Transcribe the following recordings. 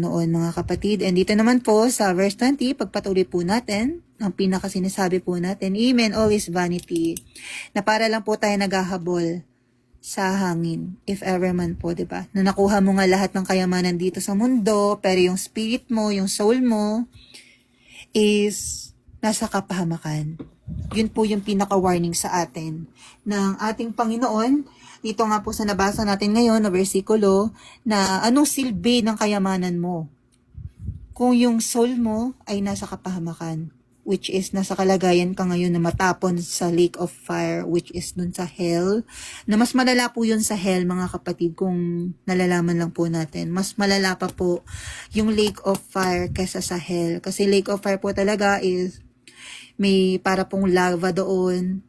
Panginoon mga kapatid. And dito naman po sa verse 20, pagpatuloy po natin, ang pinakasinasabi po natin, Amen, all is vanity, na para lang po tayo naghahabol sa hangin, if ever man po, diba? Na nakuha mo nga lahat ng kayamanan dito sa mundo, pero yung spirit mo, yung soul mo, is nasa kapahamakan. Yun po yung pinaka-warning sa atin ng ating Panginoon. Dito nga po sa nabasa natin ngayon na versikulo na anong silbi ng kayamanan mo kung yung soul mo ay nasa kapahamakan, which is nasa kalagayan ka ngayon na matapon sa lake of fire, which is dun sa hell, na mas malala po yun sa hell mga kapatid kung nalalaman lang po natin. Mas malala pa po yung lake of fire kesa sa hell. Kasi lake of fire po talaga is may para pong lava doon,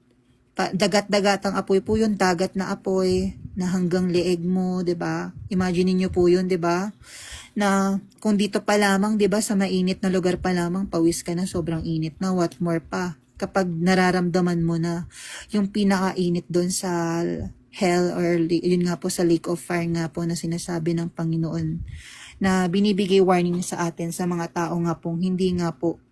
dagat-dagat ang apoy po yun, dagat na apoy na hanggang leeg mo, 'di ba? Imagine niyo po yun, 'di ba? Na kung dito pa lamang, 'di ba, sa mainit na lugar pa lamang, pawis ka na, sobrang init na, what more pa kapag nararamdaman mo na yung pinakainit doon sa hell, or yun nga po sa lake of fire nga po na sinasabi ng Panginoon, na binibigay warning sa atin sa mga tao nga pong hindi nga po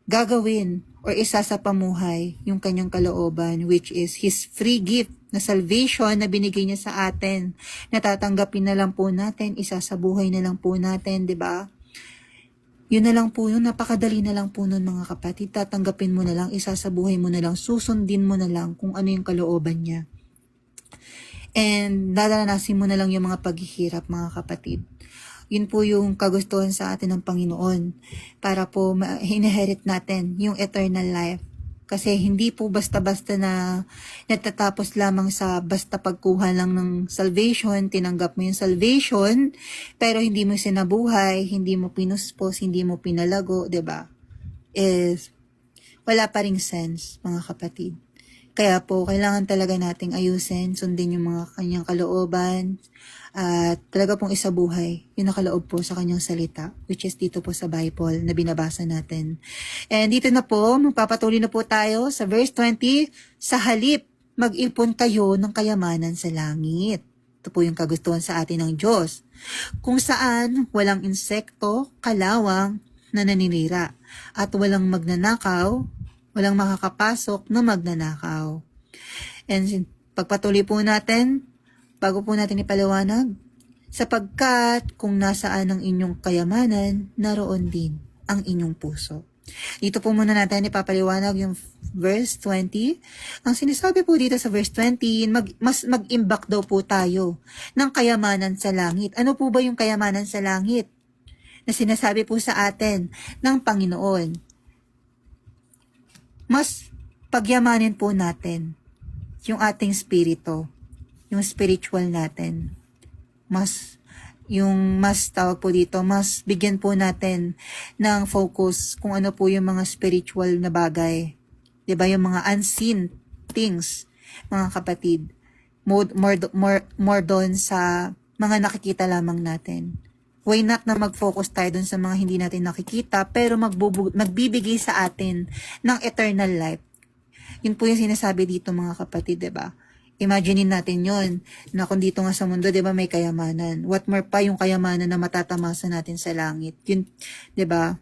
gagawin or isa sa pamuhay yung kanyang kalooban, which is His free gift na salvation na binigay niya sa atin. Natatanggapin na lang po natin, isa sa buhay na lang po natin, di ba? Yun na lang po yun, napakadali na lang po nun mga kapatid. Tatanggapin mo na lang, isa sa buhay mo na lang, susundin mo na lang kung ano yung kalooban niya. And dadanasin mo na lang yung mga paghihirap mga kapatid. Yun po yung kagustuhan sa atin ng Panginoon para po inherit natin yung eternal life. Kasi hindi po basta-basta na natatapos lamang sa basta pagkuha lang ng salvation, tinanggap mo yung salvation, pero hindi mo sinabuhay, hindi mo pinuspos, hindi mo pinalago, 'di ba? Is wala pa ring sense, mga kapatid. Kaya po, kailangan talaga nating ayusin, sundin yung mga kanyang kalooban, at talaga pong isabuhay yung nakaloob po sa kanyang salita, which is dito po sa Bible na binabasa natin. And dito na po, magpapatuloy na po tayo sa verse 20, sa halip, mag-ipon kayo ng kayamanan sa langit. Ito po yung kagustuhan sa atin ng Diyos, kung saan walang insekto, kalawang na naninira, at walang magnanakaw, walang makakapasok na magnanakaw. And pagpatuloy po natin, bago po natin ipaliwanag, sapagkat kung nasaan ang inyong kayamanan, naroon din ang inyong puso. Dito po muna natin ipapaliwanag yung verse 20. Ang sinasabi po dito sa verse 20, mas mag-imbak daw po tayo ng kayamanan sa langit. Ano po ba yung kayamanan sa langit na sinasabi po sa atin ng Panginoon? Mas pagyamanin po natin yung ating spirito, yung spiritual natin. Mas tawag po dito, mas bigyan po natin ng focus kung ano po yung mga spiritual na bagay. 'Di ba, yung mga unseen things, mga kapatid. More doon sa mga nakikita lamang natin. Why not na mag-focus tayo dun sa mga hindi natin nakikita, pero magbibigay sa atin ng eternal life. Yun po yung sinasabi dito mga kapatid, diba? Imaginein natin yon na kung dito nga sa mundo, diba, may kayamanan. What more pa yung kayamanan na matatamasa natin sa langit. Yun, diba?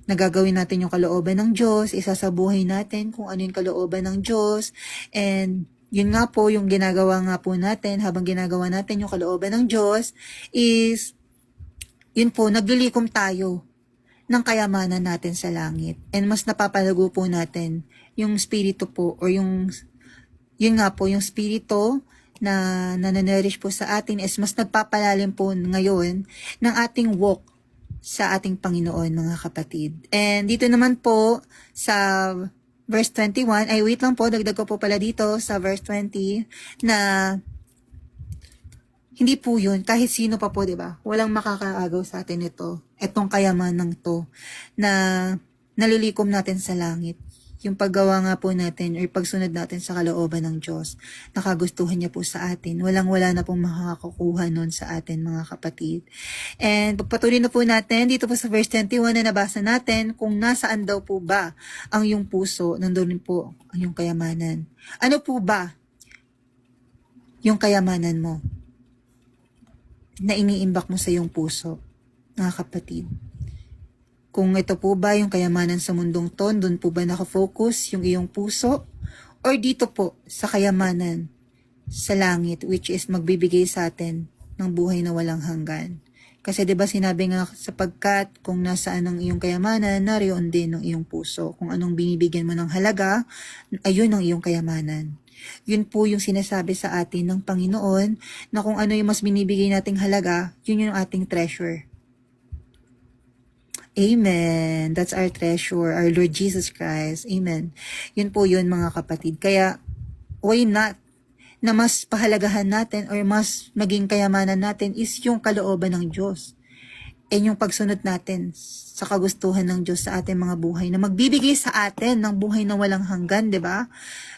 Nagagawin natin yung kalooban ng Diyos, isasabuhay natin kung ano yung kalooban ng Diyos, and yun nga po yung ginagawa nga po natin, habang ginagawa natin yung kalooban ng Diyos, is yun po, naglilikom tayo ng kayamanan natin sa langit. And mas napapalago po natin yung spirito po, or yun nga po, yung spirito na nananerish po sa atin, is mas nagpapalalim po ngayon ng ating walk sa ating Panginoon, mga kapatid. And dito naman po sa verse 21, ay wait lang po, dagdag ko po pala dito sa verse 20, na hindi po yun, kahit sino pa po, diba? Walang makakaagaw sa atin ito. Itong kayamanan to na nalilikom natin sa langit. Yung paggawa nga po natin or pagsunod natin sa kalooban ng Diyos, nakagustuhan niya po sa atin. Walang-wala na pong makakakuha nun sa atin, mga kapatid. And pagpatuloy na po natin, dito po sa verse 21 na nabasa natin, kung nasaan daw po ba ang iyong puso, nandun po ang iyong kayamanan. Ano po ba yung kayamanan mo na iniimbak mo sa iyong puso? mga kapatid. Kung ito po ba yung kayamanan sa mundong to, doon po ba nakafocus yung iyong puso? Or dito po sa kayamanan sa langit, which is magbibigay sa atin ng buhay na walang hanggan. Kasi 'di ba sinabi nga, sapagkat kung nasaan ang iyong kayamanan, nariyon din ang iyong puso. Kung anong binibigyan mo ng halaga, ayun ang iyong kayamanan. Yun po yung sinasabi sa atin ng Panginoon, na kung ano yung mas binibigay nating halaga, yun yung ating treasure. Amen. That's our treasure, our Lord Jesus Christ. Amen. Yun po yun, mga kapatid. Kaya, why not na mas pahalagahan natin or mas maging kayamanan natin is yung kalooban ng Diyos. And yung pagsunod natin sa kagustuhan ng Diyos sa ating mga buhay na magbibigay sa atin ng buhay na walang hanggan, di ba?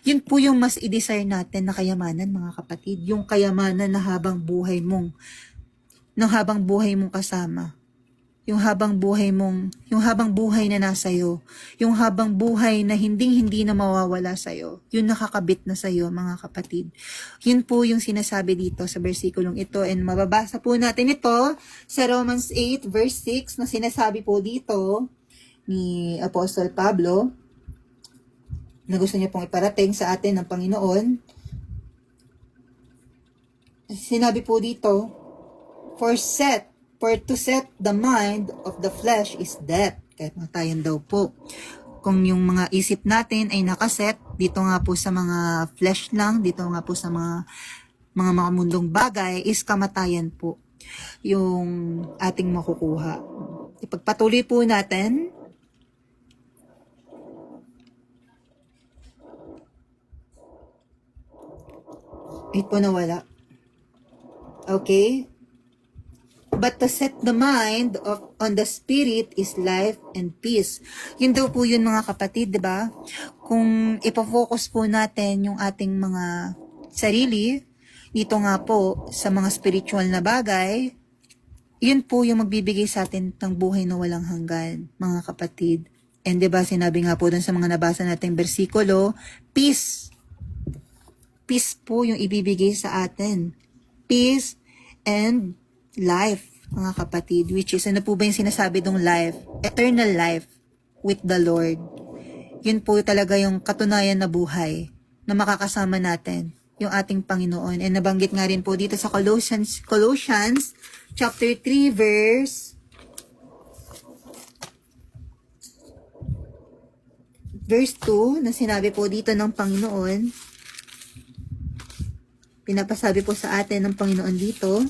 Yun po yung mas i-desire natin na kayamanan, mga kapatid. Yung kayamanan na habang buhay mong kasama. Yung habang buhay na nasa iyo, yung habang buhay na hindi na mawawala sa iyo, yung nakakabit na sa iyo, mga kapatid. Yun po yung sinasabi dito sa versikulong ito, and mababasa po natin ito sa Romans 8 verse 6 na sinasabi po dito ni Apostle Pablo na gusto niya pong iparating sa atin ng Panginoon. Sinabi po dito, For to set the mind of the flesh is death. Kahit matayan daw po. Kung yung mga isip natin ay nakaset, dito nga po sa mga flesh lang, dito nga po sa mga makamundong bagay, is kamatayan po yung ating makukuha. Ipagpatuloy po natin. Ito nawala. Okay? But to set the mind on the spirit is life and peace. Yun daw po yun, mga kapatid, di ba? Kung ipofocus po natin yung ating mga sarili, dito nga po sa mga spiritual na bagay, yun po yung magbibigay sa atin ng buhay na walang hanggan, mga kapatid. And di ba sinabi nga po dun sa mga nabasa nating bersikulo, peace. Peace po yung ibibigay sa atin. Peace and life, mga kapatid, which is, ano po ba yung sinasabi dong life? Eternal life with the Lord. Yun po talaga yung katunayan na buhay na makakasama natin, yung ating Panginoon. And nabanggit nga rin po dito sa Colossians chapter 3 verse 2 na sinabi po dito ng Panginoon, pinapasabi po sa atin ng Panginoon dito,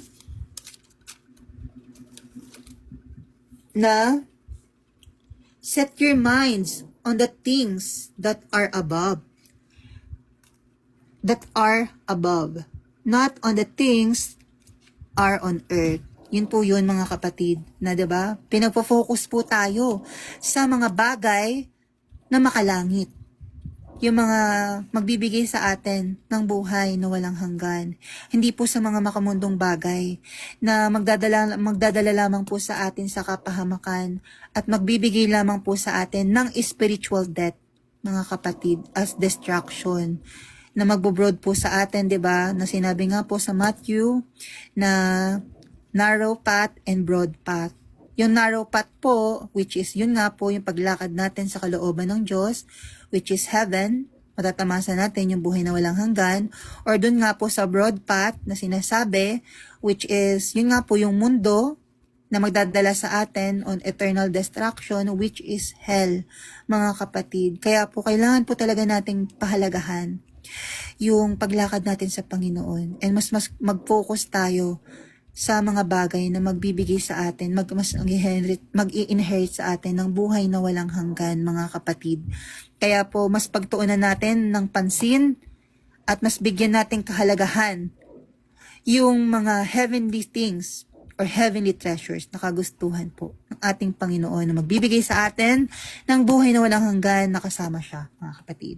na set your minds on the things that are above, not on the things are on earth. Yun po yun, mga kapatid, na 'di ba? Pinagpo-focus po tayo sa mga bagay na makalangit. Yung mga magbibigay sa atin ng buhay na walang hanggan. Hindi po sa mga makamundong bagay na magdadala lamang po sa atin sa kapahamakan at magbibigay lamang po sa atin ng spiritual death, mga kapatid, as destruction na magbo-broad po sa atin, 'di ba? Na sinabi nga po sa Matthew na narrow path and broad path. Yung narrow path po, which is yun nga po yung paglakad natin sa kalooban ng Diyos, which is heaven, matatamasa natin yung buhay na walang hanggan, or dun nga po sa broad path na sinasabi, which is yun nga po yung mundo na magdadala sa atin on eternal destruction, which is hell, mga kapatid. Kaya po kailangan po talaga nating pahalagahan yung paglakad natin sa Panginoon, and mas mag-focus tayo sa mga bagay na magbibigay sa atin, mag-i-inherit sa atin ng buhay na walang hanggan, mga kapatid. Kaya po, mas pagtuunan natin ng pansin at mas bigyan natin kahalagahan yung mga heavenly things or heavenly treasures na kagustuhan po ng ating Panginoon na magbibigay sa atin ng buhay na walang hanggan na kasama siya, mga kapatid.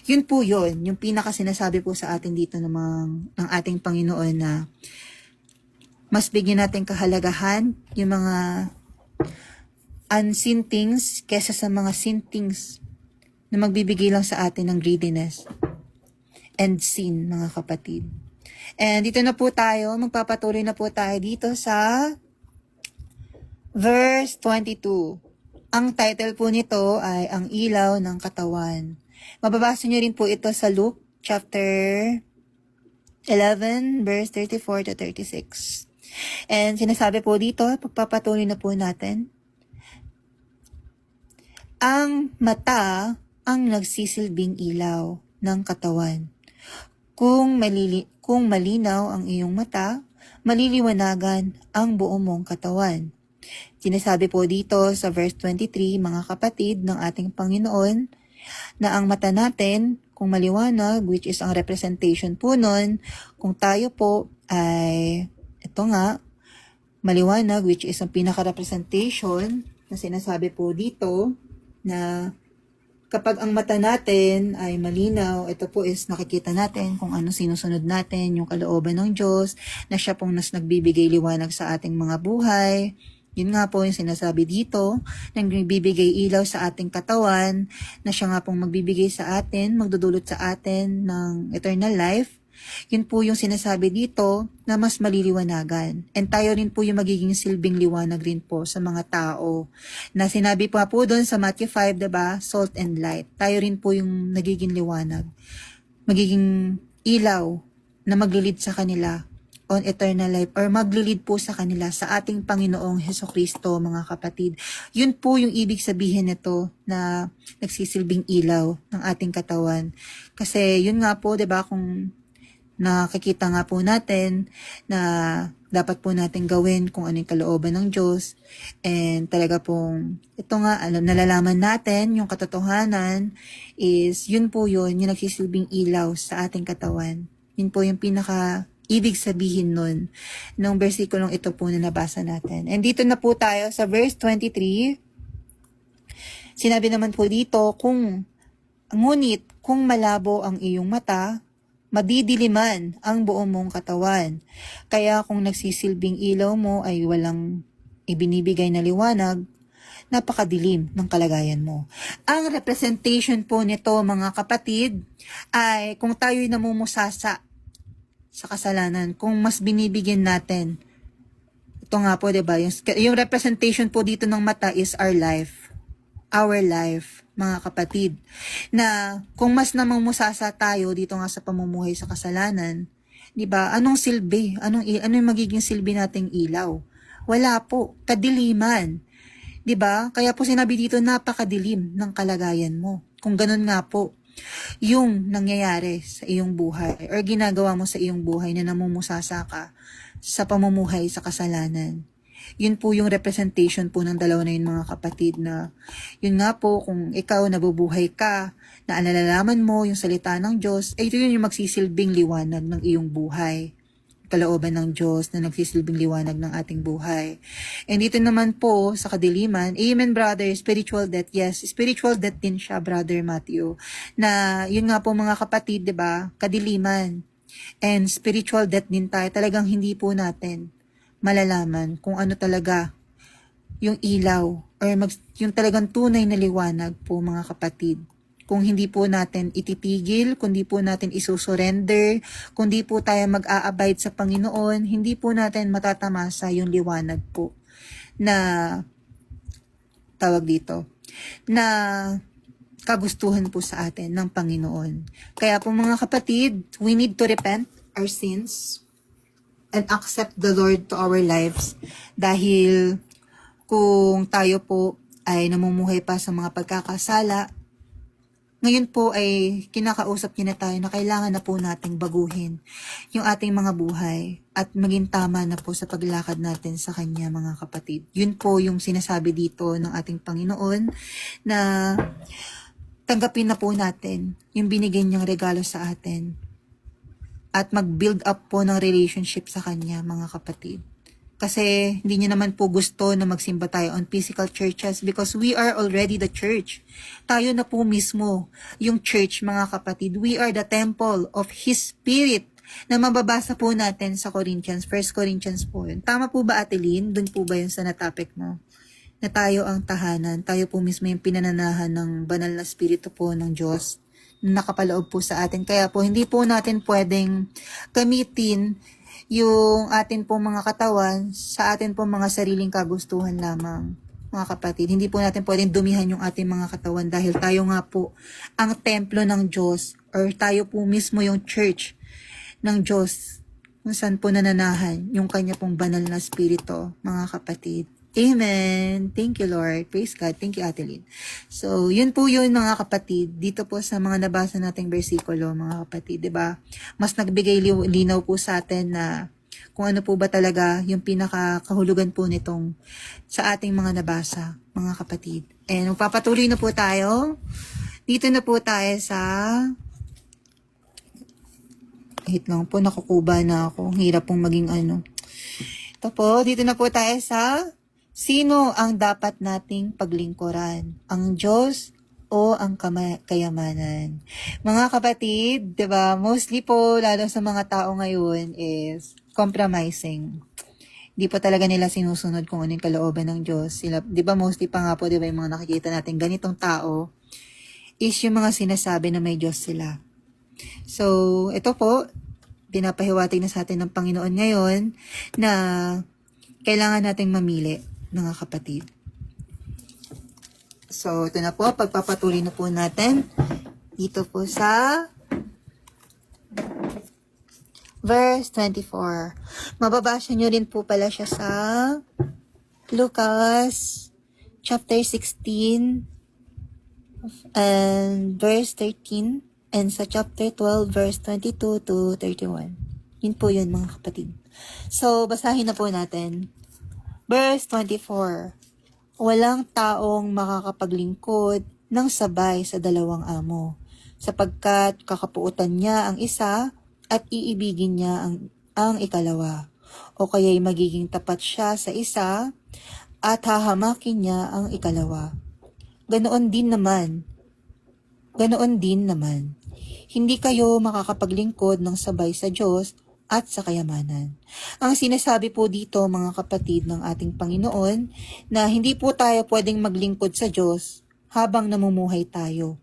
Yun po yun, yung pinaka-sinasabi po sa atin dito ng ating Panginoon na mas bigyan natin kahalagahan yung mga unseen things kesa sa mga seen things na magbibigay lang sa atin ng greediness and sin, mga kapatid. And dito na po tayo, magpapatuloy na po tayo dito sa Verse 22. Ang title po nito ay Ang Ilaw ng Katawan. Mababasa niyo rin po ito sa Luke chapter 11 verse 34 to 36. And sinasabi po dito, pagpapatuloy na po natin, ang mata ang nagsisilbing ilaw ng katawan. Kung malinaw ang iyong mata, maliliwanagan ang buo mong katawan. Sinasabi po dito sa verse 23, mga kapatid ng ating Panginoon, na ang mata natin, kung maliwanag, which is ang representation po nun, kung tayo po ay, ito nga, maliwanag, which is ang pinaka-representation na sinasabi po dito, na kapag ang mata natin ay malinaw, ito po is nakikita natin kung ano sinusunod natin, yung kalooban ng Diyos, na siya pong nagbibigay liwanag sa ating mga buhay. Yun nga po yung sinasabi dito, nang bibigay ilaw sa ating katawan, na siya nga pong magbibigay sa atin, magdudulot sa atin ng eternal life. Yun po yung sinasabi dito na mas maliliwanagan. And tayo rin po yung magiging silbing liwanag rin po sa mga tao. Na sinabi po doon sa Matthew 5, diba? Salt and light. Tayo rin po yung nagiging liwanag. Magiging ilaw na maglilid sa kanila on eternal life or maglilid po sa kanila sa ating Panginoong Hesukristo, mga kapatid. Yun po yung ibig sabihin nito na nagsisilbing ilaw ng ating katawan. Kasi yun nga po, diba, kung nakikita nga po natin na dapat po natin gawin kung ano yung kalooban ng Diyos. And talaga pong, ito nga, nalalaman natin, yung katotohanan is, yun po yun, yung nagsisilbing ilaw sa ating katawan. Yun po yung ibig sabihin nun, nung versikulong ito po na nabasa natin. And dito na po tayo sa verse 23. Sinabi naman po dito, ngunit kung malabo ang iyong mata, madidiliman ang buo mong katawan. Kaya kung nagsisilbing ilaw mo ay walang ibinibigay na liwanag, napakadilim ng kalagayan mo. Ang representation po nito, mga kapatid, ay kung tayo'y namumusasa sa kasalanan, kung mas binibigyan natin, ito nga po, diba, yung representation po dito ng mata is our life, mga kapatid, na kung mas namangmusasa tayo dito nga sa pamumuhay sa kasalanan, 'di ba? Anong silbi? Ano yung magiging silbi nating ilaw? Wala po, kadiliman. 'Di ba? Kaya po sinabi dito, napakadilim ng kalagayan mo. Kung ganun nga po yung nangyayari sa iyong buhay or ginagawa mo sa iyong buhay na namumusasa ka sa pamumuhay sa kasalanan. Yun po yung representation po ng dalawa na yun, mga kapatid, na yun nga po, kung ikaw nabubuhay ka, na nalalaman mo yung salita ng Diyos, ay ito yun yung magsisilbing liwanag ng iyong buhay. Kalooban ng Diyos na nagsisilbing liwanag ng ating buhay. And dito naman po sa kadiliman, amen brother, spiritual death, yes, spiritual death din siya, brother Matthew, na yun nga po, mga kapatid, diba, kadiliman, and spiritual death din tayo, talagang hindi po natin malalaman kung ano talaga yung ilaw or yung talagang tunay na liwanag po, mga kapatid. Kung hindi po natin ititigil, kung di po natin isusurrender, kung di po tayo mag-a-abide sa Panginoon, hindi po natin matatamasa yung liwanag po na tawag dito, na kagustuhan po sa atin ng Panginoon. Kaya po, mga kapatid, we need to repent our sins and accept the Lord to our lives, dahil kung tayo po ay namumuhay pa sa mga pagkakasala, ngayon po ay kinakausap niya na tayo na kailangan na po nating baguhin yung ating mga buhay at maging tama na po sa paglakad natin sa Kanya, mga kapatid. Yun po yung sinasabi dito ng ating Panginoon, na tanggapin na po natin yung binigay niyang regalo sa atin at mag-build up po ng relationship sa Kanya, mga kapatid. Kasi hindi niya naman po gusto na magsimba tayo on physical churches because we are already the church. Tayo na po mismo yung church, mga kapatid. We are the temple of His Spirit na mababasa po natin sa Corinthians, 1 Corinthians po yun. Tama po ba, Ate Lynn? Doon po ba yun sa natapik mo? Na tayo ang tahanan, tayo po mismo yung pinananahan ng banal na spirito po ng Diyos na nakapaloob po sa atin. Kaya po, hindi po natin pwedeng gamitin yung atin pong mga katawan sa atin pong mga sariling kagustuhan lamang. Mga kapatid, hindi po natin pwedeng dumihan yung ating mga katawan dahil tayo nga po ang templo ng Diyos or tayo po mismo yung church ng Diyos kung saan po nananahan yung kanya pong banal na spirito, mga kapatid. Amen. Thank you, Lord. Praise God. Thank you, Ate Lynn. So, yun po yun, mga kapatid. Dito po sa mga nabasa nating bersikulo, mga kapatid, 'di ba? Mas nagbigay linaw po sa atin na kung ano po ba talaga yung pinakakahulugan po nitong sa ating mga nabasa, mga kapatid. And magpapatuloy na po tayo. Dito na po tayo sa... Wait lang po, nakukuba na ako. Hirap pong maging ano. Ito po, dito na po tayo sa sino ang dapat nating paglingkuran? Ang Diyos o ang kayamanan? Mga kapatid, 'di ba? Mostly po lalo sa mga tao ngayon is compromising. Hindi po talaga nila sinusunod kung ano yung kalooban ng Diyos. Sila, 'di ba, mostly pa nga po, 'di ba, yung mga nakikita natin ganitong tao is yung mga sinasabi na may Diyos sila. So, ito po, pinapahiwatig na sa atin ng Panginoon ngayon na kailangan nating mamili, mga kapatid. So, ito na po, pagpapatuloy na po natin dito po sa verse 24. Mababasa nyo rin po pala siya sa Lucas chapter 16 and verse 13 and sa chapter 12 verse 22 to 31. Yun po yun, mga kapatid. So, basahin na po natin. Verse 24. Walang taong makakapaglingkod ng sabay sa dalawang amo, sapagkat kakapuutan niya ang isa at iibigin niya ang ikalawa, o kaya'y magiging tapat siya sa isa at hahamakin niya ang ikalawa. Ganoon din naman, hindi kayo makakapaglingkod ng sabay sa Diyos at sa kayamanan. Ang sinasabi po dito, mga kapatid, ng ating Panginoon, na hindi po tayo pwedeng maglingkod sa Diyos habang namumuhay tayo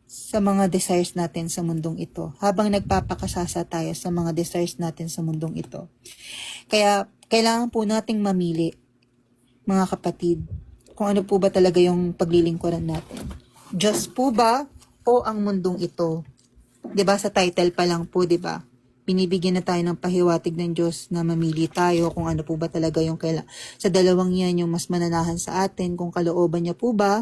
sa mga desires natin sa mundong ito, habang nagpapakasasa tayo sa mga desires natin sa mundong ito. Kaya, kailangan po nating mamili, mga kapatid, kung ano po ba talaga yung paglilingkuran natin. Diyos po ba o ang mundong ito? 'Di ba, sa title pa lang po, 'di ba? Binibigyan na tayo ng pahiwatig ng Diyos na mamili tayo kung ano po ba talaga yung sa dalawang yan yung mas mananahan sa atin, kung kalooban niya po ba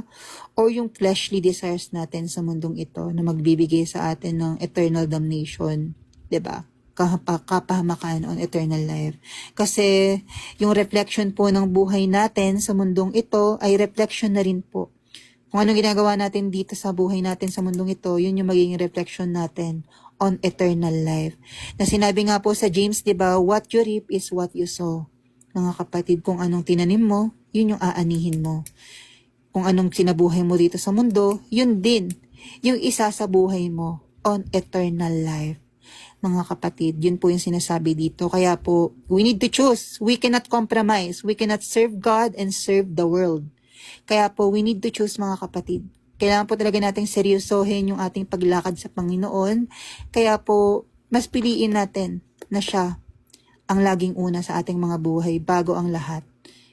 or yung fleshly desires natin sa mundong ito na magbibigay sa atin ng eternal damnation, 'di ba? Kapahamakan on eternal life. Kasi yung reflection po ng buhay natin sa mundong ito ay reflection na rin po. Kung anong ginagawa natin dito sa buhay natin sa mundong ito, yun yung magiging reflection natin on eternal life. Na sinabi nga po sa James, 'di ba, what you reap is what you sow. Mga kapatid, kung anong tinanim mo, yun yung aanihin mo. Kung anong sinabuhay mo dito sa mundo, yun din yung isa sa buhay mo on eternal life. Mga kapatid, yun po yung sinasabi dito. Kaya po, we need to choose. We cannot compromise. We cannot serve God and serve the world. Kaya po, we need to choose, mga kapatid. Kailangan po talaga nating seryosohin yung ating paglakad sa Panginoon. Kaya po, mas piliin natin na siya ang laging una sa ating mga buhay bago ang lahat.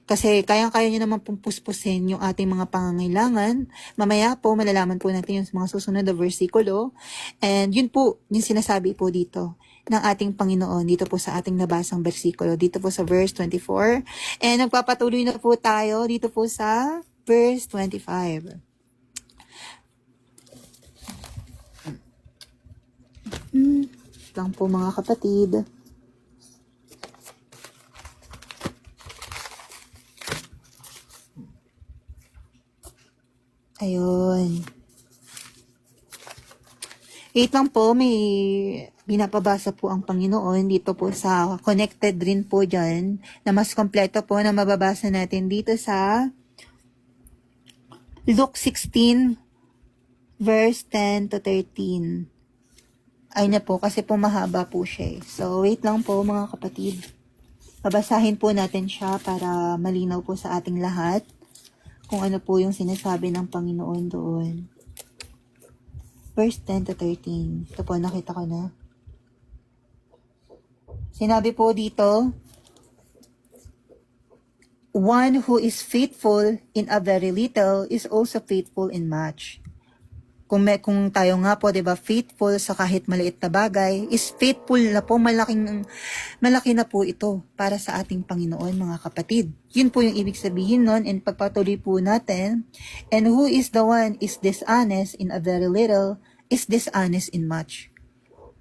Kasi kayang-kaya niya naman pong puspusin yung ating mga pangangailangan. Mamaya po, malalaman po natin yung mga susunod na versikulo. And yun po, yung sinasabi po dito ng ating Panginoon dito po sa ating nabasang versikulo, dito po sa verse 24. And nagpapatuloy na po tayo dito po sa verse 25. Lang po, mga kapatid. Ayun. Wait lang po, may binapabasa po ang Panginoon dito po sa connected rin po dyan na mas kompleto po na mababasa natin dito sa Luke 16 verse 10 to 13. Ay na po, kasi po mahaba po siya. So, wait lang po, mga kapatid. Babasahin po natin siya para malinaw po sa ating lahat kung ano po yung sinasabi ng Panginoon doon. Verse 10 to 13. Ito po, nakita ko na. Sinabi po dito, one who is faithful in a very little is also faithful in much. Kung tayo nga po, 'di ba, faithful sa kahit maliit na bagay, is faithful na po, malaki na po ito para sa ating Panginoon, mga kapatid. Yun po yung ibig sabihin nun, and pagpatuloy po natin, and who is the one is dishonest in a very little, is dishonest in much.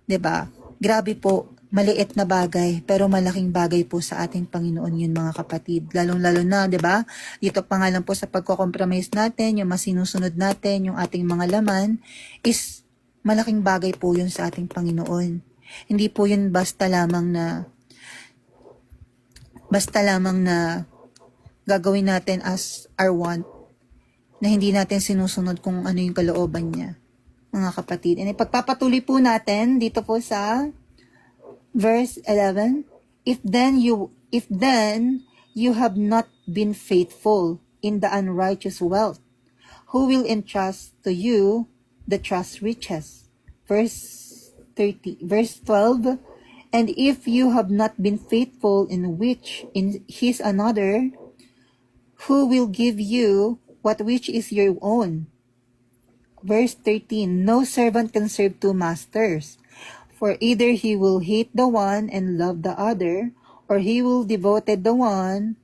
'Di ba? Grabe po, maliit na bagay, pero malaking bagay po sa ating Panginoon yun, mga kapatid. Lalong-lalo na, 'di ba? Dito pa nga lang po sa pagko-compromise natin, yung masinusunod natin, yung ating mga laman, is malaking bagay po yun sa ating Panginoon. Hindi po yun basta lamang na gagawin natin as our want, na hindi natin sinusunod kung ano yung kalooban niya, mga kapatid. And ipagpapatuloy po natin dito po sa verse 11, if then you have not been faithful in the unrighteous wealth, who will entrust to you the trust riches? Verse 12, and if you have not been faithful in his another, who will give you what which is your own? Verse 13, no servant can serve two masters, for either he will hate the one and love the other, or he will devote the one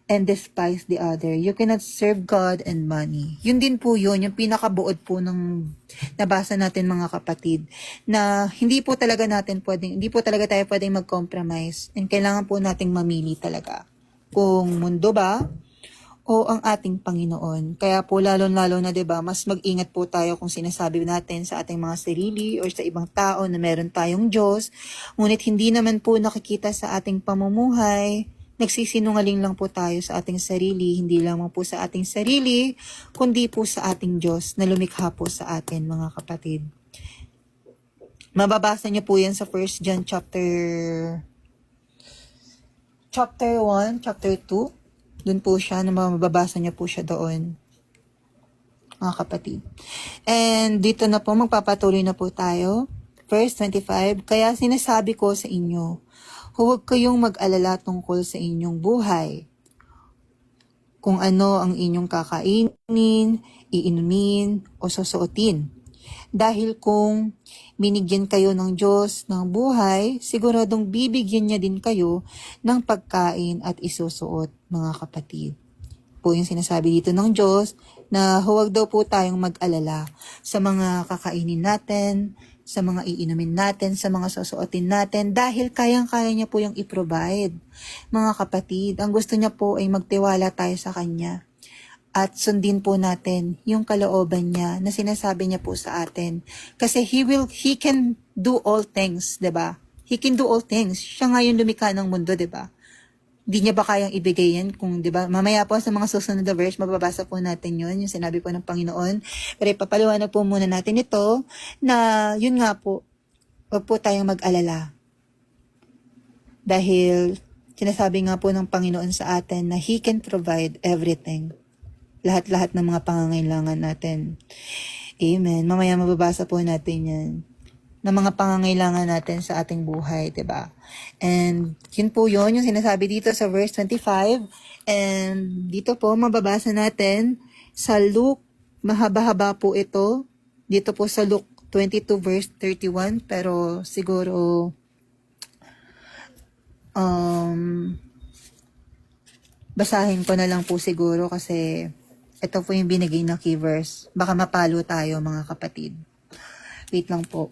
and despise the other. You cannot serve God and money. Yun din po yun, yung pinakabuod po ng nabasa natin, mga kapatid, na hindi po talaga tayo pwedeng mag-compromise, and kailangan po nating mamili talaga kung mundo ba o ang ating Panginoon. Kaya po lalo-lalo na, 'di ba, mas mag-ingat po tayo kung sinasabi natin sa ating mga sarili o sa ibang tao na meron tayong Diyos, ngunit hindi naman po nakikita sa ating pamumuhay. Nagsisinungaling lang po tayo sa ating sarili, hindi lamang po sa ating sarili, kundi po sa ating Diyos na lumikha po sa atin, mga kapatid. Mababasa niyo po yan sa 1 John chapter 1, chapter 2. Doon po siya, mababasa niyo po siya doon, mga kapatid. And dito na po, magpapatuloy na po tayo. Verse 25, kaya sinasabi ko sa inyo, huwag kayong mag-alala tungkol sa inyong buhay, kung ano ang inyong kakainin, iinumin, o susuotin. Dahil kung binigyan kayo ng Diyos ng buhay, siguradong bibigyan niya din kayo ng pagkain at isusuot, mga kapatid. Po yung sinasabi dito ng Diyos na huwag daw po tayong mag-alala sa mga kakainin natin, sa mga iinumin natin, sa mga susuotin natin, dahil kayang-kaya niya po yung i-provide. Mga kapatid, ang gusto niya po ay magtiwala tayo sa Kanya. At sundin po natin yung kalooban niya na sinasabi niya po sa atin. Kasi He can do all things, 'di ba? He can do all things. Siya nga yung lumikha ng mundo, 'di ba? Hindi niya ba kayang ibigay yan kung, 'di ba? Mamaya po sa mga susunod na verse, mababasa po natin yun, yung sinabi po ng Panginoon. Pero ipapaliwanag po muna natin ito na yun nga po, huwag po tayong mag-alala. Dahil sinasabi nga po ng Panginoon sa atin na He can provide everything. Lahat-lahat ng mga pangangailangan natin. Amen. Mamaya mababasa po natin yan. Na mga pangangailangan natin sa ating buhay, 'di ba? And yun po yun, yung sinasabi dito sa verse 25. And dito po, mababasa natin sa Luke, mahaba-haba po ito. Dito po sa Luke 22 verse 31, pero siguro basahin ko na lang po siguro kasi ito po yung binigay na key verse. Baka mapalo tayo, mga kapatid. Wait lang po.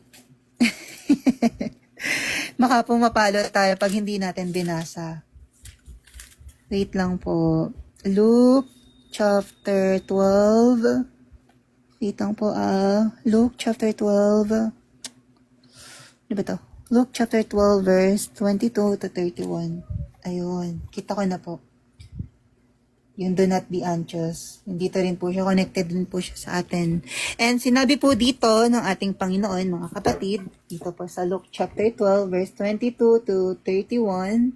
Baka po mapalo tayo pag hindi natin binasa. Wait lang po. Luke chapter 12. Wait lang po. Luke chapter 12. Ano ba to? Luke chapter 12 verse 22 to 31. Ayun. Kita ko na po. Yung do not be anxious. Dito rin po siya, connected din po siya sa atin. And sinabi po dito ng ating Panginoon, mga kapatid, dito po sa Luke chapter 12, verse 22 to 31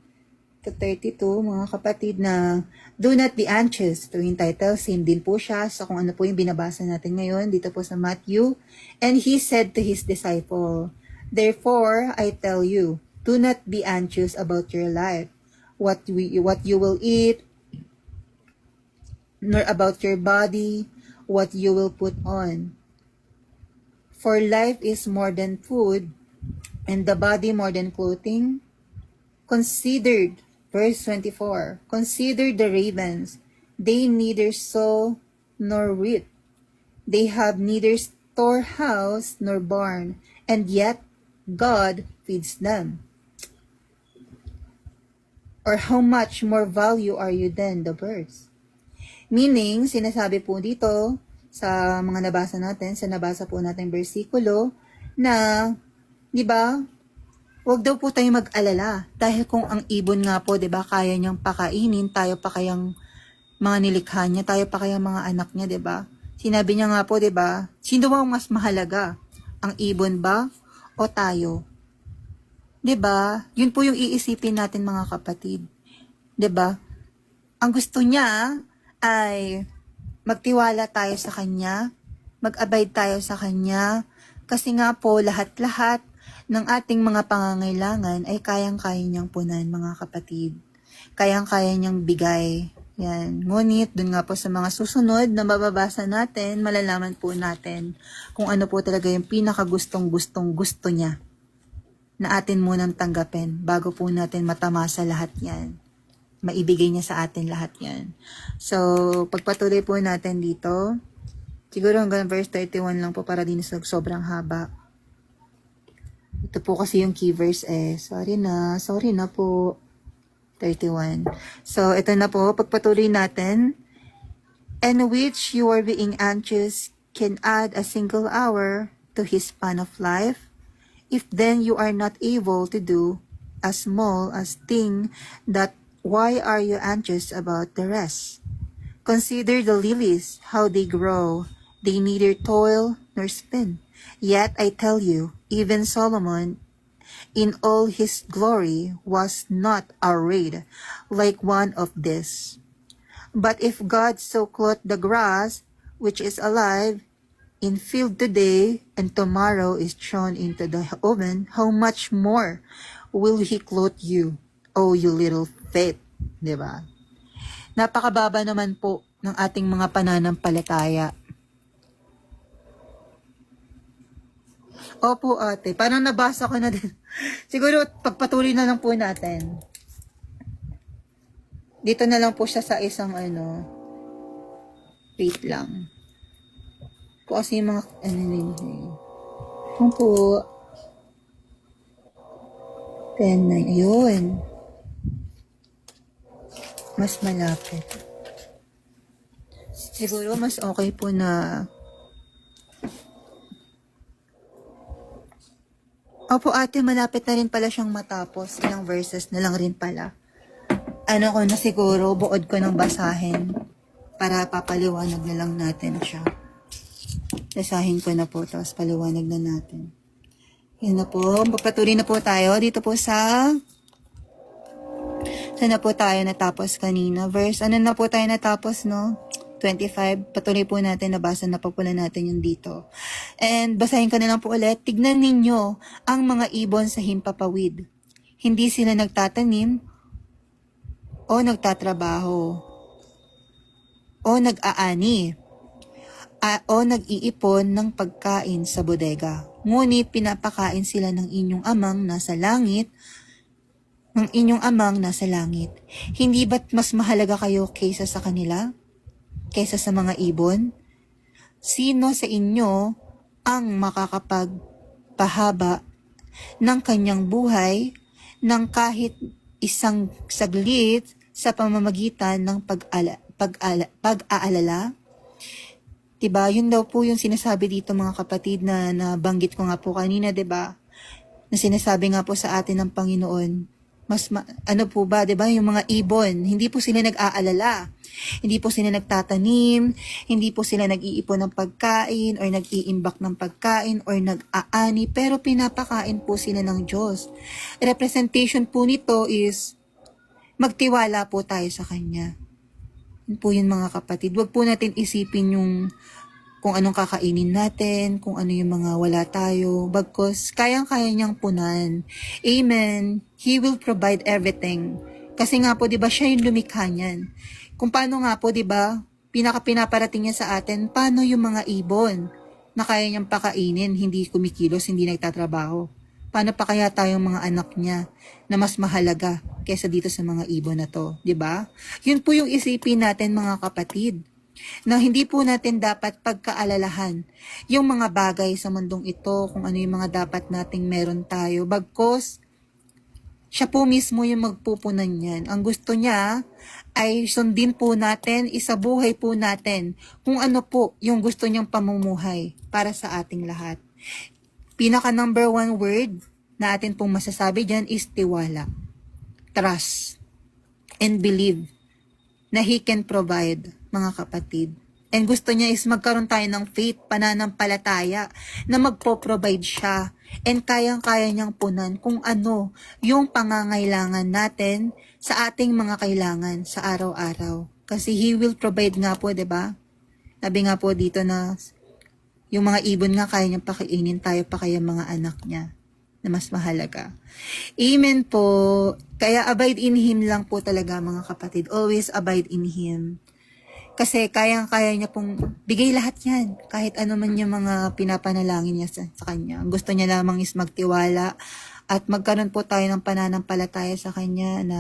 to 32, mga kapatid, na do not be anxious. Ito yung title, same din po siya sa kung ano po yung binabasa natin ngayon, dito po sa Matthew. And He said to His disciple, therefore, I tell you, Do not be anxious about your life, what you will eat, nor about your body, what you will put on. For life is more than food, and the body more than clothing. Verse 24, consider the ravens. They neither sow nor reap. They have neither storehouse nor barn, and yet God feeds them. Or how much more value are you than the birds? Meaning, sinasabi po dito sa mga nabasa po natin bersikulo na, di ba, huwag daw po tayong mag-alala. Dahil kung ang ibon nga po, di ba, kaya niyang pakainin, tayo pa kayang mga nilikha niya, tayo pa kayang mga anak niya, di ba? Sinabi niya nga po, di ba, sino ba ang mas mahalaga? Ang ibon ba o tayo? Di ba? Yun po yung iisipin natin mga kapatid. Di ba? Ang gusto niya ay magtiwala tayo sa Kanya, mag-abide tayo sa Kanya, kasi nga po lahat-lahat ng ating mga pangangailangan ay kayang-kaya niyang punan mga kapatid. Kayang-kaya niyang bigay. Yan. Ngunit dun nga po sa mga susunod na mababasa natin, malalaman po natin kung ano po talaga yung pinakagustong-gustong gusto niya na atin munang tanggapin bago po natin matamasa lahat yan. Maibigay niya sa atin lahat yan. So, pagpatuloy po natin dito, siguro hanggang verse 31 lang po para din sa sobrang haba. Ito po kasi yung key verse Sorry na po. 31. So, ito na po, pagpatuloy natin. And which you are being anxious can add a single hour to his span of life. If then you are not able to do as small as thing that why are you anxious about the rest? Consider the lilies, how they grow. They neither toil nor spin. Yet I tell you, even Solomon, in all his glory, was not arrayed like one of these. But if God so clothed the grass, which is alive, in field today, and tomorrow is thrown into the oven, how much more will He clothe you, O you little faith? Diba? Napakababa naman po ng ating mga pananampalataya. Opo ate, parang nabasa ko na din. Siguro pagpatuloy na lang po natin. Dito na lang po siya sa isang wait lang. Po kasi yung mga po 10:9, ayun. Mas malapit. Siguro mas okay po na Opo ate, malapit na rin pala siyang matapos. Ilang verses na lang rin pala. Ko na siguro, buod ko ng basahin para papaliwanag na lang natin siya. Basahin ko na po, tapos paliwanag na natin. Yan na po, papatuloy na po tayo dito po saan na po tayo natapos kanina? Ano na po tayo natapos, no? 25. Patuloy po natin, nabasa na po pala natin yung dito. And basahin ko na lang po ulit. Tignan ninyo ang mga ibon sa himpapawid. Hindi sila nagtatanim o nagtatrabaho o nag-aani o nag-iipon ng pagkain sa bodega. Ngunit pinapakain sila ng inyong amang nasa langit, Hindi ba't mas mahalaga kayo kaysa sa kanila? Kaysa sa mga ibon? Sino sa inyo ang makakapagpahaba ng kanyang buhay ng kahit isang saglit sa pamamagitan ng pag-aalala? Diba? Yun daw po yung sinasabi dito mga kapatid na nabanggit ko nga po kanina, diba? Na sinasabi nga po sa atin ng Panginoon, po ba, 'di ba, yung mga ibon, hindi po sila nag-aalala. Hindi po sila nagtatanim, hindi po sila nag-iipon ng pagkain or nag-iimbak ng pagkain or nag-aani, pero pinapakain po sila ng Diyos. Representation po nito is magtiwala po tayo sa Kanya. Yun po yun mga kapatid. Huwag po natin isipin yung kung anong kakainin natin, kung ano yung mga wala tayo. Bagkus, kayang-kaya niyang punan. Amen. He will provide everything. Kasi nga po, di ba, siya yung lumikha niyan. Kung paano nga po, di ba, pinaparating niya sa atin, paano yung mga ibon na kaya niyang pakainin, hindi kumikilos, hindi nagtatrabaho. Paano pa kaya tayong mga anak niya na mas mahalaga kaysa dito sa mga ibon na to, di ba? Yun po yung isipin natin mga kapatid, na hindi po natin dapat pagkaalalahan yung mga bagay sa mundong ito, kung ano yung mga dapat nating meron tayo. Bagkus, siya po mismo yung magpupunan yan. Ang gusto niya ay sundin po natin, isabuhay po natin kung ano po yung gusto niyang pamumuhay para sa ating lahat. Pinaka number 1 word na atin pong masasabi dyan is tiwala. Trust and believe na He can provide, mga kapatid. And gusto niya is magkaroon tayo ng faith, pananampalataya, na magpo-provide siya. And kayang-kaya niyang punan kung ano yung pangangailangan natin sa ating mga kailangan sa araw-araw. Kasi He will provide nga po, 'di ba? Sabi nga po dito na yung mga ibon nga kaya niyang pakainin, tayo pa kaya mga anak niya na mas mahalaga. Amen po. Kaya abide in Him lang po talaga mga kapatid. Always abide in Him. Kasi kayang-kaya niya pong bigay lahat yan. Kahit ano man yung mga pinapanalangin niya sa Kanya. Ang gusto niya lamang is magtiwala at magkaroon po tayo ng pananampalataya sa Kanya na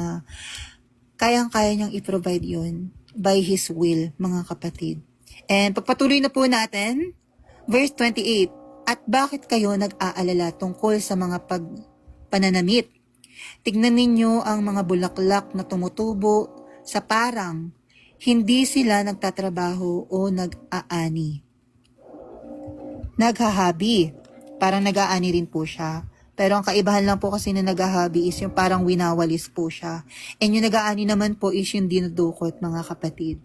kayang-kaya niyang i-provide yun by His will, mga kapatid. And pagpatuloy na po natin, verse 28, at bakit kayo nag-aalala tungkol sa mga pananamit? Tignan ninyo ang mga bulaklak na tumutubo sa parang hindi sila nagtatrabaho o nag-aani. Naghahabi. Parang nag-aani rin po siya. Pero ang kaibahan lang po kasi na naghahabi is yung parang winawalis po siya. And yung nag-aani naman po is yung dinudukot, mga kapatid.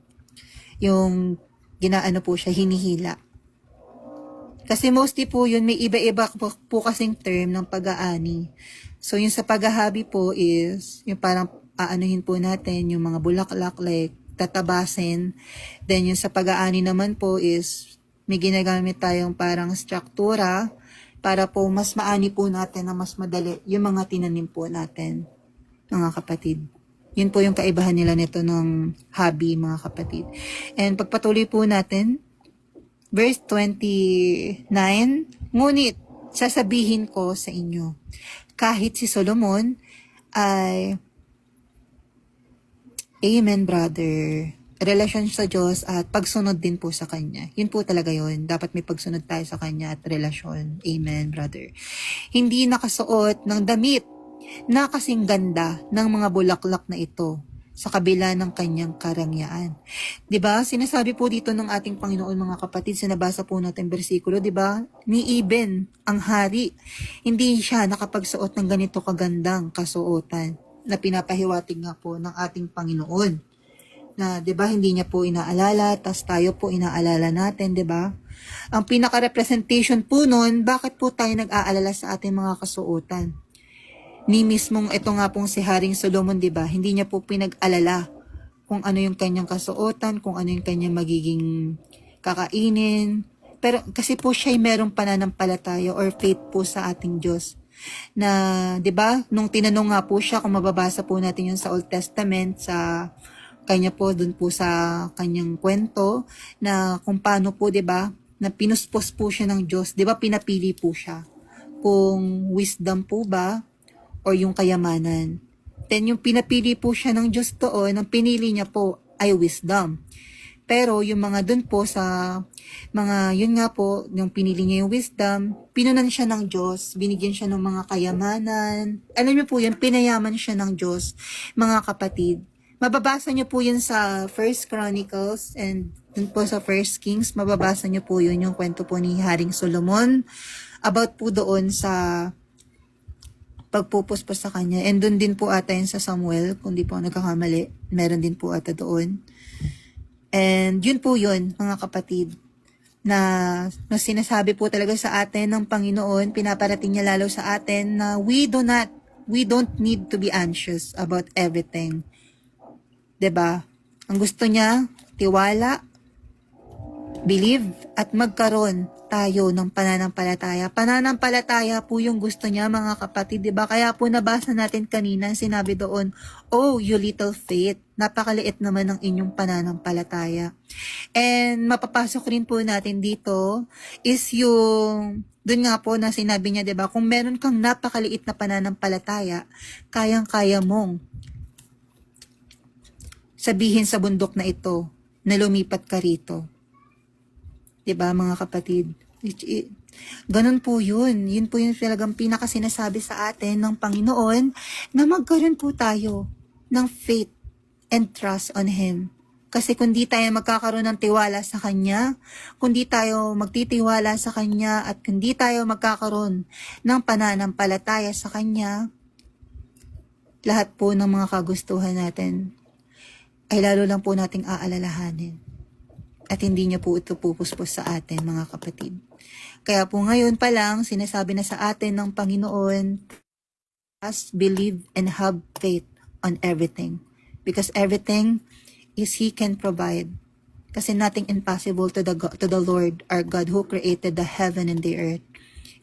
Yung ginaano po siya, hinihila. Kasi mostly po yun, may iba-iba po kasing term ng pag-aani. So yung sa paghahabi po is, yung parang aanuhin po natin yung mga bulaklak like tatabasin. Then yung sa pag-aani naman po is, may ginagamit tayong parang struktura para po mas maani po natin na mas madali yung mga tinanim po natin, mga kapatid. Yun po yung kaibahan nila nito ng hobby, mga kapatid. And pagpatuloy po natin, verse 29, ngunit sasabihin ko sa inyo, kahit si Solomon ay, amen brother, relasyon sa Diyos at pagsunod din po sa Kanya. Yun po talaga yun. Dapat may pagsunod tayo sa Kanya at relasyon. Amen brother. Hindi nakasuot ng damit na kasing ganda ng mga bulaklak na ito sa kabila ng kanyang karangyaan. 'Di ba? Sinasabi po dito ng ating Panginoon, mga kapatid, sa nabasa po natin bersikulo, 'di ba? Ni Eben, ang hari, hindi siya nakapagsuot ng ganito kagandang kasuotan na pinapahiwatig nga po ng ating Panginoon. Na 'di ba hindi niya po inaalala, tas tayo po inaalala natin, 'di ba? Ang pinaka-representation po noon, bakit po tayo nag-aalala sa ating mga kasuotan? Ni mismong ito nga pong si Haring Solomon, di ba? Hindi niya po pinag-alala kung ano yung kanyang kasuotan, kung ano yung kanyang magiging kakainin. Pero kasi po siya ay merong pananampalataya or faith po sa ating Diyos. Na, di ba, nung tinanong nga po siya, kung mababasa po natin yung sa Old Testament, sa kanya po, dun po sa kanyang kwento, na kung paano po, di ba, na pinuspos po siya ng Diyos. Di ba, pinapili po siya. Kung wisdom po ba, o yung kayamanan. Then yung pinapili po siya ng Diyos doon, ang pinili niya po ay wisdom. Pero yung mga dun po sa mga, yun nga po, yung pinili niya yung wisdom, pinunan siya ng Diyos, binigyan siya ng mga kayamanan. Alam niyo po yun, pinayaman siya ng Diyos, mga kapatid. Mababasa niyo po yun sa First Chronicles and dun po sa First Kings, mababasa niyo po yun, yung kwento po ni Haring Solomon about po doon sa pagpupuspos sa kanya. And doon din po ata yun sa Samuel, kung di po ako nagkakamali, meron din po ata doon. And yun po yun, mga kapatid, na sinasabi po talaga sa atin ng Panginoon, pinaparating niya lalo sa atin na we don't need to be anxious about everything. 'Di ba? Ang gusto niya, tiwala, believe at magkaroon tayo ng pananampalataya. Pananampalataya po yung gusto niya, mga kapatid, di ba? Kaya po nabasa natin kanina, sinabi doon, "Oh, you little faith." Napakaliit naman ng inyong pananampalataya. And mapapasok rin po natin dito is yung doon nga po na sinabi niya, 'di ba? Kung meron kang napakaliit na pananampalataya, kayang-kaya mong sabihin sa bundok na ito na lumipat ka rito. 'Di ba, mga kapatid? Ganun po yun. Yun po yung talagang pinakasinasabi sa atin ng Panginoon na magkaroon po tayo ng faith and trust on Him. Kasi kung di tayo magkakaroon ng tiwala sa Kanya, kung di tayo magtitiwala sa Kanya, at kung di tayo magkakaroon ng pananampalataya sa Kanya, lahat po ng mga kagustuhan natin ay lalo lang po nating aalalahanin. At hindi niya po ito pupuspos sa atin, mga kapatid. Kaya po ngayon pa lang, sinasabi na sa atin ng Panginoon, trust, believe, and have faith on everything. Because everything is He can provide. Kasi nothing impossible to the Lord, our God, who created the heaven and the earth.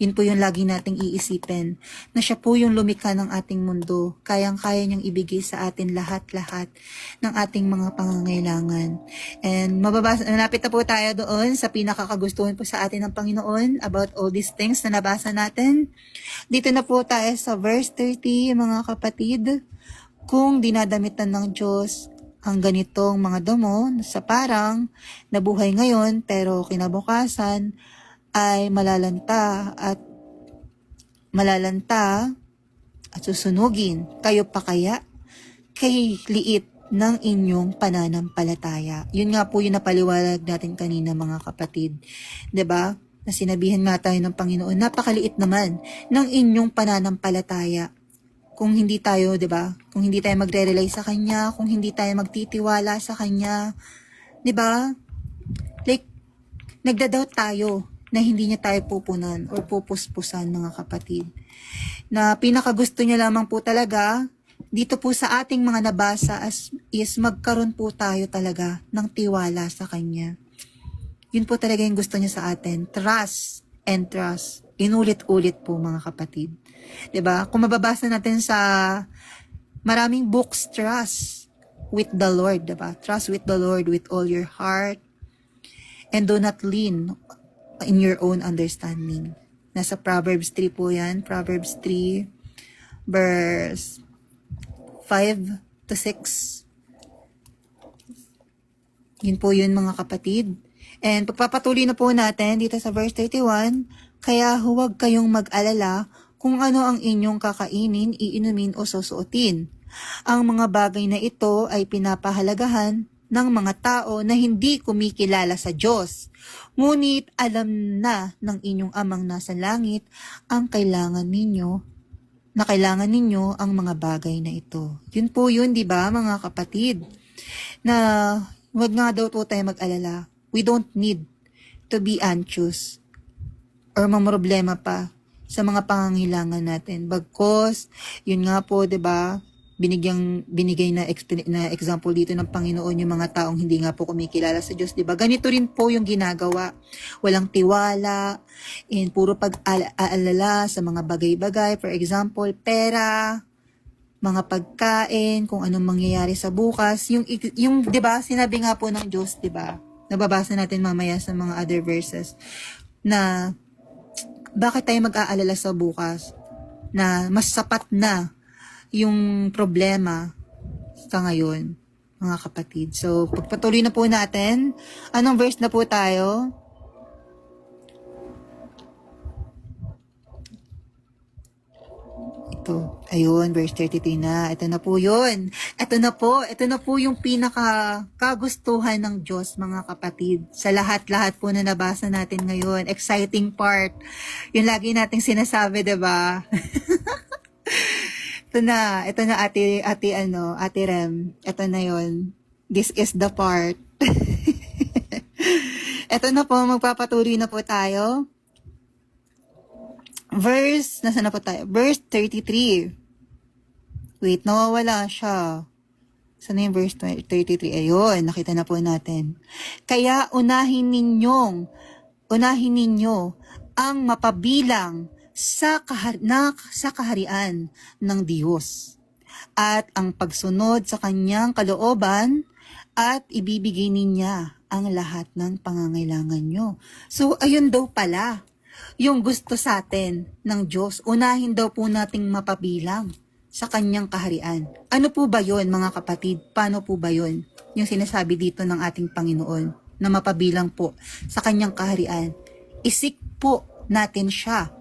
Yun po yung lagi nating iisipin, na siya po yung lumikha ng ating mundo. Kayang-kaya niyang ibigay sa atin lahat-lahat ng ating mga pangangailangan. And malapit na po tayo doon sa pinakakagustuhan po sa atin ng Panginoon about all these things na nabasa natin. Dito na po tayo sa verse 30, mga kapatid. Kung dinadamitan ng Diyos ang ganitong mga damo sa parang nabuhay ngayon pero kinabukasan ay malalanta at susunugin, kayo pa kaya kay liit ng inyong pananampalataya. Yun nga po yung napaliwalag natin kanina, mga kapatid. 'Di ba? Na sinabihan nga tayo ng Panginoon, napakaliit naman ng inyong pananampalataya. Kung hindi tayo, 'di ba? Kung hindi tayo magre-rely sa Kanya, kung hindi tayo magtitiwala sa Kanya, 'di ba? Like nagda-doubt tayo na hindi niya tayo pupunan or pupuspusan, mga kapatid. Na pinakagusto niya lamang po talaga dito po sa ating mga nabasa is magkaroon po tayo talaga ng tiwala sa Kanya. Yun po talaga yung gusto niya sa atin. Trust and trust. Inulit-ulit po, mga kapatid. 'Di ba? Kung mababasa natin sa maraming books, trust with the Lord, 'di ba? Trust with the Lord with all your heart and do not lean in your own understanding. Nasa Proverbs 3 po yan. Proverbs 3 verse 5 to 6. Yun po yun, mga kapatid. And pagpapatuloy na po natin dito sa verse 31, kaya huwag kayong mag-alala kung ano ang inyong kakainin, iinumin o susuotin. Ang mga bagay na ito ay pinapahalagahan ng mga tao na hindi kumikilala sa Diyos. Ngunit alam na ng inyong amang nasa langit ang kailangan ninyo ang mga bagay na ito. Yun po yun, di ba, mga kapatid? Na wag nga daw po tayo mag-alala. We don't need to be anxious or mamroblema pa sa mga pangangailangan natin. Bagkos, yun nga po, di ba, binigay na example dito ng Panginoon yung mga taong hindi nga po kumikilala sa Diyos, 'di ba? Ganito rin po yung ginagawa. Walang tiwala, and puro pag-aalala sa mga bagay-bagay, for example, pera, mga pagkain, kung anong mangyayari sa bukas. Yung 'di ba, sinabi nga po ng Diyos, 'di ba? Nababasa natin mamaya sa mga other verses na bakit tayo mag-aalala sa bukas na mas sapat na yung problema sa ngayon, mga kapatid. So, pagpatuloy na po natin. Anong verse na po tayo? Ito. Ayun, verse 33 na. Ito na po yun. Ito na po yung pinaka-kagustuhan ng Diyos, mga kapatid. Sa lahat-lahat po na nabasa natin ngayon. Exciting part. Yung lagi nating sinasabi, diba? Ito na ate Rem. Ito na yon. This is the part. Ito na po, magpapatuloy na po tayo. Nasaan na po tayo? Verse 33. Wait, nawawala siya. Sana yung verse 33. Ayun, nakita na po natin. Kaya unahin ninyo ang mapabilang sa kaharian ng Diyos at ang pagsunod sa kanyang kalooban at ibibigay niya ang lahat ng pangangailangan nyo. So, ayun daw pala, yung gusto sa atin ng Diyos, unahin daw po nating mapabilang sa kanyang kaharian. Ano po ba yun, mga kapatid? Paano po ba yun? Yung sinasabi dito ng ating Panginoon na mapabilang po sa kanyang kaharian. Isik po natin siya.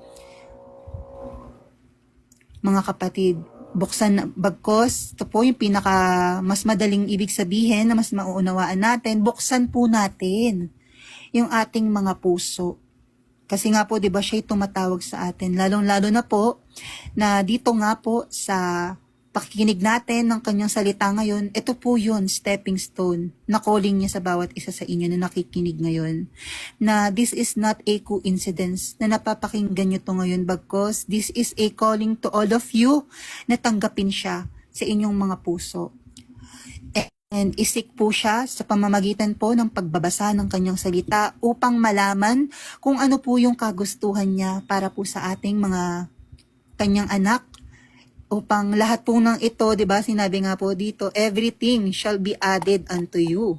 Mga kapatid, buksan bagkos, ito po yung pinaka mas madaling ibig sabihin na mas mauunawaan natin, buksan po natin yung ating mga puso. Kasi nga po, 'di ba, siya tumatawag sa atin, lalong-lalo na po na dito nga po sa pakikinig natin ng kanyang salita ngayon, ito po yun, stepping stone, na calling niya sa bawat isa sa inyo na nakikinig ngayon. Na this is not a coincidence na napapakinggan nyo to ngayon, bagkos this is a calling to all of you na tanggapin siya sa inyong mga puso. And isik po siya sa pamamagitan po ng pagbabasa ng kanyang salita upang malaman kung ano po yung kagustuhan niya para po sa ating mga kanyang anak. Upang lahat po ng ito, di ba, sinabi nga po dito, everything shall be added unto you,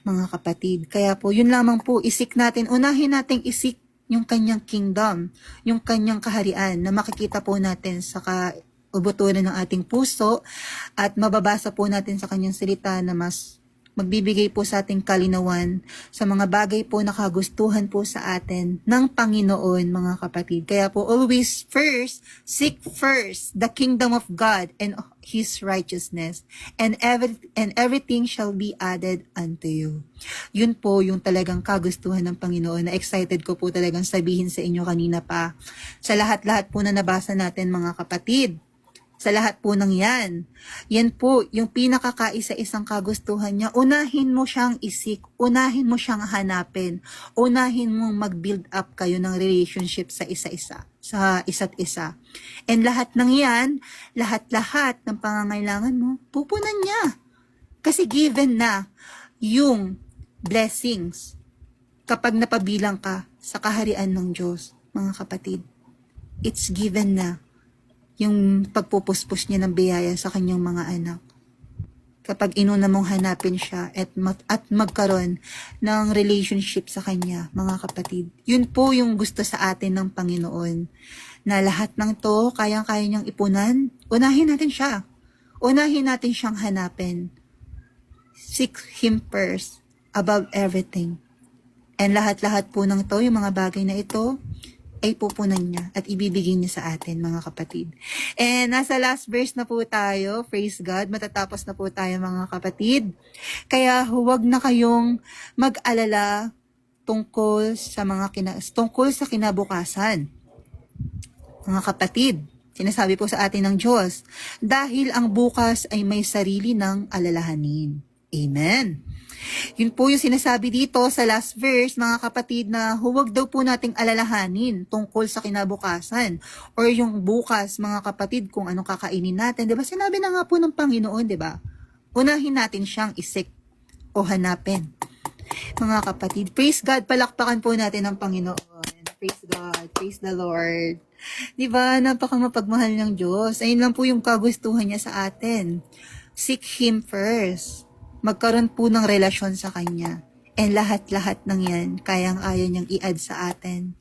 mga kapatid. Kaya po, yun lamang po, isik natin, unahin nating isik yung kanyang kingdom, yung kanyang kaharian na makikita po natin sa ubutunan ng ating puso at mababasa po natin sa kanyang salita na mas magbibigay po sa ating kalinawan sa mga bagay po na kagustuhan po sa atin ng Panginoon, mga kapatid. Kaya po always seek first the kingdom of God and His righteousness, and everything shall be added unto you. Yun po yung talagang kagustuhan ng Panginoon na excited ko po talagang sabihin sa inyo kanina pa. Sa lahat-lahat po na nabasa natin, mga kapatid, sa lahat po ng yan po yung pinakakaisa-isang kagustuhan niya. Unahin mo siyang isik, unahin mo siyang hanapin, unahin mong mag-build up kayo ng relationship sa isa-isa, sa isa't isa. And lahat ng yan, lahat-lahat ng pangangailangan mo, pupunan niya. Kasi given na yung blessings kapag napabilang ka sa kaharian ng Diyos, mga kapatid. It's given na yung pagpupuspos niya ng biyaya sa kanyang mga anak. Kapag inuna mong hanapin siya at magkaroon ng relationship sa kanya, mga kapatid. Yun po yung gusto sa atin ng Panginoon. Na lahat ng to, kayang-kaya niyang ipunan, unahin natin siya. Unahin natin siyang hanapin. Seek Him first, above everything. And lahat-lahat po ng to, yung mga bagay na ito, ay pupunan niya at ibibigay niya sa atin, mga kapatid. And nasa last verse na po tayo, praise God, matatapos na po tayo, mga kapatid. Kaya huwag na kayong mag-alala tungkol sa kinabukasan. Mga kapatid, sinasabi po sa atin ng Diyos, dahil ang bukas ay may sarili ng alalahanin. Amen. Yun po yung sinasabi dito sa last verse, mga kapatid, na huwag daw po nating alalahanin tungkol sa kinabukasan or yung bukas, mga kapatid, kung anong kakainin natin. Diba? Sinabi na nga po ng Panginoon, diba? Unahin natin siyang isik o hanapin. Mga kapatid, praise God, palakpakan po natin ang Panginoon. Praise God, praise the Lord. Diba? Napaka mapagmahal ng Diyos. Ayun lang po yung kagustuhan niya sa atin. Seek Him first. Magkaroon po ng relasyon sa Kanya. And lahat-lahat ng yan, kayang-kaya niyang i-add sa atin.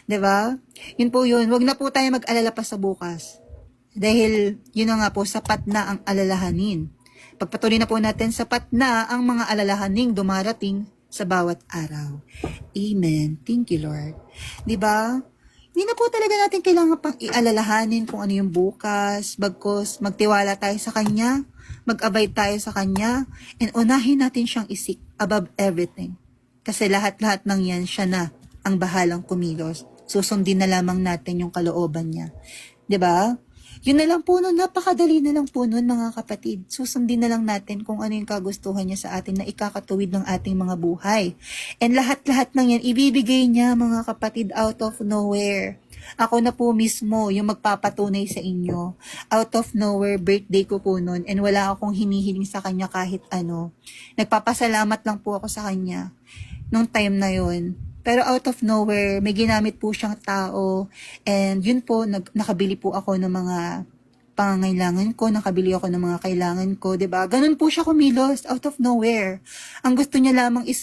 'Di ba? Yun po yun. Huwag na po tayo mag-alala pa sa bukas. Dahil, yun na nga po, sapat na ang alalahanin. Pagpatuloy na po natin, sapat na ang mga alalahaning dumarating sa bawat araw. Amen. Thank you, Lord. 'Di ba? Hindi na po talaga natin kailangan pang ialalahanin kung ano yung bukas, bagkos magtiwala tayo sa Kanya, mag-abide tayo sa Kanya, and unahin natin siyang isik above everything. Kasi lahat-lahat ng yan, siya na ang bahalang kumilos. Susundin na lamang natin yung kalooban niya. 'Di ba? Yun na lang po nun, napakadali na lang po nun mga kapatid. Susundin na lang natin kung ano yung kagustuhan niya sa atin na ikakatuwid ng ating mga buhay. And lahat-lahat ng yan, ibibigay niya mga kapatid out of nowhere. Ako na po mismo yung magpapatunay sa inyo. Out of nowhere, birthday ko po nun and wala akong hinihiling sa kanya kahit ano. Nagpapasalamat lang po ako sa kanya nung time na yun. Pero out of nowhere, may ginamit po siyang tao and yun po, nakabili po ako ng mga pangangailangan ko, nakabili ako ng mga kailangan ko, 'di ba? Ganun po siya kumilos out of nowhere. Ang gusto niya lamang is